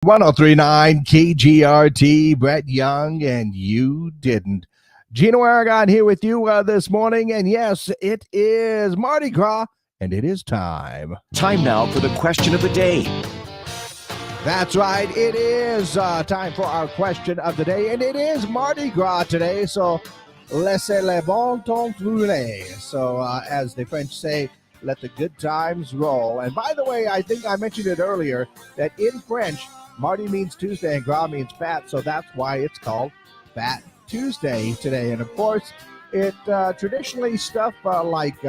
1039 KGRT, Brett Young, and you didn't. Gino Aragon here with you this morning, and yes, it is Mardi Gras, and it is time. Time now for the question of the day. That's right, it is time for our question of the day, and it is Mardi Gras today, so laissez le bon temps rouler. So as the French say, let the good times roll. And by the way, I think I mentioned it earlier, that in French, Mardi means Tuesday and Gras means fat, so that's why it's called Fat Tuesday today. And of course, it traditionally stuff like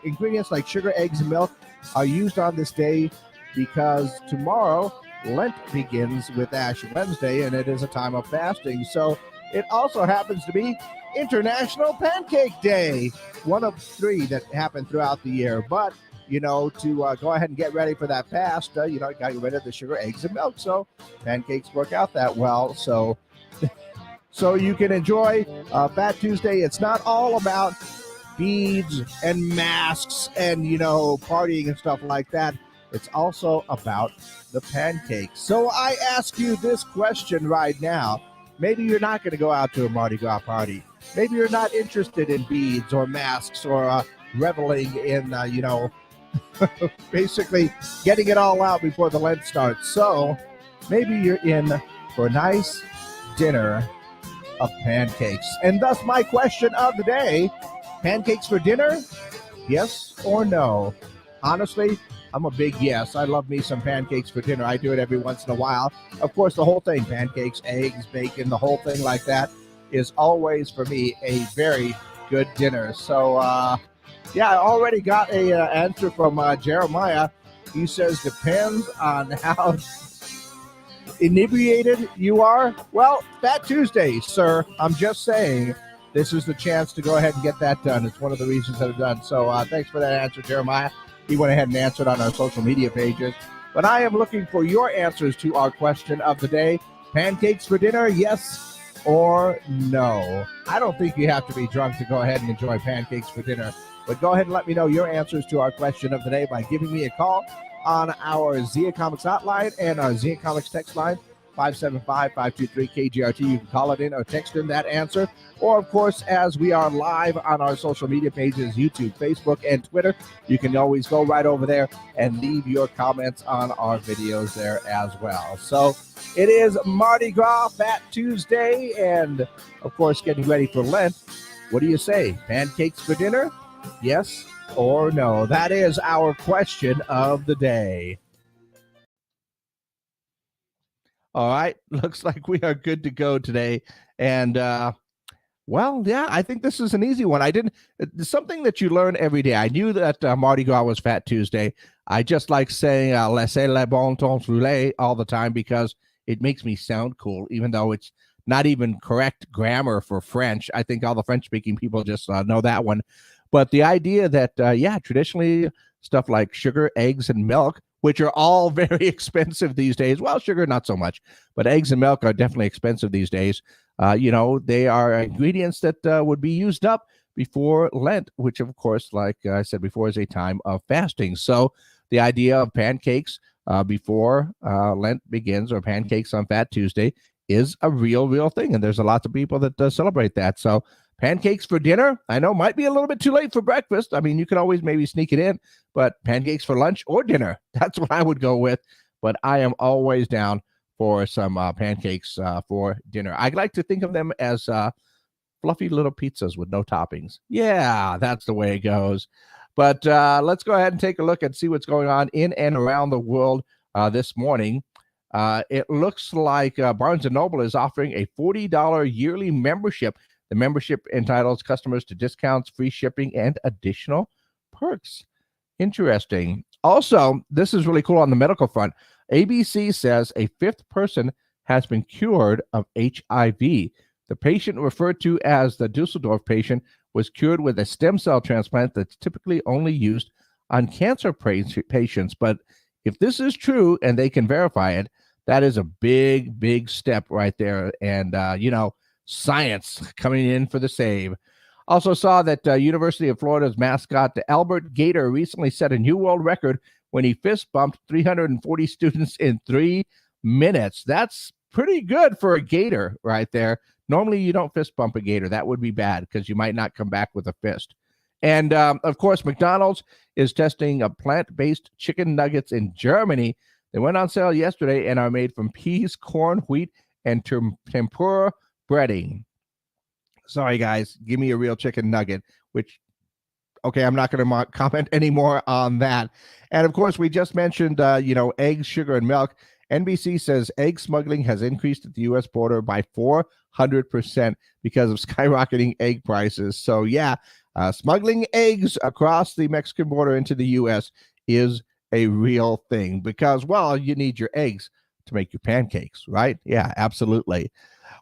ingredients like sugar, eggs, and milk are used on this day because tomorrow Lent begins with Ash Wednesday, and it is a time of fasting. So it also happens to be International Pancake Day, one of three that happen throughout the year. But to go ahead and get ready for that fast, you got to get rid of the sugar, eggs, and milk. So pancakes work out that well. So you can enjoy Fat Tuesday. It's not all about beads and masks and, partying and stuff like that. It's also about the pancakes. So I ask you this question right now. Maybe you're not going to go out to a Mardi Gras party. Maybe you're not interested in beads or masks or reveling in, basically getting it all out before the Lent starts. So maybe you're in for a nice dinner of pancakes. And thus my question of the day, pancakes for dinner, yes or no? Honestly, I'm a big yes. I love me some pancakes for dinner. I do it every once in a while. Of course, the whole thing, pancakes, eggs, bacon, the whole thing like that is always, for me, a very good dinner. So, I already got a answer from Jeremiah. He says, depends on how inebriated you are. Well, Fat Tuesday, sir. I'm just saying this is the chance to go ahead and get that done. It's one of the reasons that I've done. So thanks for that answer, Jeremiah. He went ahead and answered on our social media pages. But I am looking for your answers to our question of the day. Pancakes for dinner, yes or no? I don't think you have to be drunk to go ahead and enjoy pancakes for dinner. But go ahead and let me know your answers to our question of the day by giving me a call on our Zia Comics hotline and our Zia Comics text line, 575-523-KGRT. You can call it in or text in that answer. Or, of course, as we are live on our social media pages, YouTube, Facebook, and Twitter, you can always go right over there and leave your comments on our videos there as well. So it is Mardi Gras, Fat Tuesday, and, of course, getting ready for Lent. What do you say? Pancakes for dinner? Yes or no? That is our question of the day. All right. Looks like we are good to go today. And, I think this is an easy one. It's something that you learn every day. I knew that Mardi Gras was Fat Tuesday. I just like saying laissez le bon temps rouler all the time because it makes me sound cool, even though it's not even correct grammar for French. I think all the French-speaking people just know that one. But the idea that, traditionally stuff like sugar, eggs, and milk, which are all very expensive these days. Well, sugar, not so much, but eggs and milk are definitely expensive these days. They are ingredients that would be used up before Lent, which, of course, like I said before, is a time of fasting. So the idea of pancakes before Lent begins, or pancakes on Fat Tuesday, is a real thing. And there's a lot of people that celebrate that. So pancakes for dinner, I know might be a little bit too late for breakfast. I mean, you can always maybe sneak it in, but pancakes for lunch or dinner, that's what I would go with. But I am always down for some pancakes for dinner. I like to think of them as fluffy little pizzas with no toppings. Yeah, that's the way it goes. But let's go ahead and take a look and see what's going on in and around the world this morning. It looks like Barnes & Noble is offering a $40 yearly membership. The membership entitles customers to discounts, free shipping, and additional perks. Interesting. Also, this is really cool on the medical front. ABC says a fifth person has been cured of HIV. The patient referred to as the Dusseldorf patient was cured with a stem cell transplant that's typically only used on cancer patients. But if this is true and they can verify it, that is a big step right there. And, science coming in for the save. Also saw that University of Florida's mascot, the Albert Gator, recently set a new world record when he fist bumped 340 students in 3 minutes. That's pretty good for a gator right there. Normally, you don't fist bump a gator. That would be bad because you might not come back with a fist. And of course, McDonald's is testing a plant-based chicken nuggets in Germany. They went on sale yesterday and are made from peas, corn, wheat, and tempura breading. Sorry, guys, give me a real chicken nugget, which, okay, I'm not going to comment anymore on that. And of course, we just mentioned, eggs, sugar, and milk. NBC says egg smuggling has increased at the U.S. border by 400% because of skyrocketing egg prices. So, yeah, smuggling eggs across the Mexican border into the U.S. is a real thing because, well, you need your eggs to make your pancakes, right? Yeah, absolutely.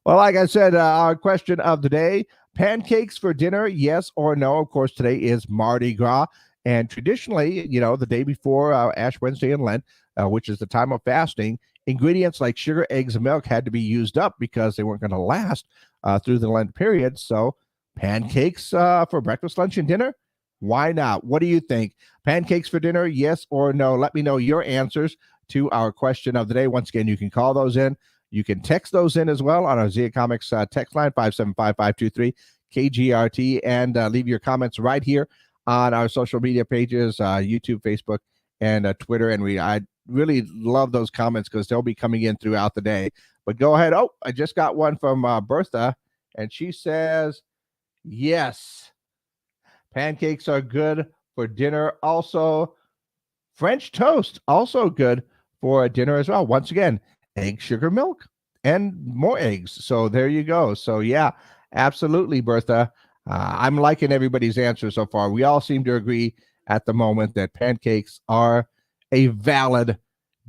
Well, like I said, our question of the day, pancakes for dinner, yes or no? Of course, today is Mardi Gras. And traditionally, the day before Ash Wednesday and Lent, which is the time of fasting, ingredients like sugar, eggs, and milk had to be used up because they weren't going to last through the Lent period. So pancakes for breakfast, lunch, and dinner? Why not? What do you think? Pancakes for dinner, yes or no? Let me know your answers to our question of the day. Once again, you can call those in. You can text those in as well on our Zia Comics text line, 575-523 KGRT, and leave your comments right here on our social media pages, YouTube, Facebook, and Twitter. And I really love those comments because they'll be coming in throughout the day. But go ahead. Oh, I just got one from Bertha, and she says, yes, pancakes are good for dinner. Also, French toast, also good for dinner as well. Once again, egg, sugar, milk, and more eggs. So there you go. So yeah, absolutely, Bertha. I'm liking everybody's answer so far. We all seem to agree at the moment that pancakes are a valid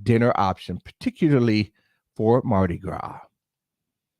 dinner option, particularly for Mardi Gras.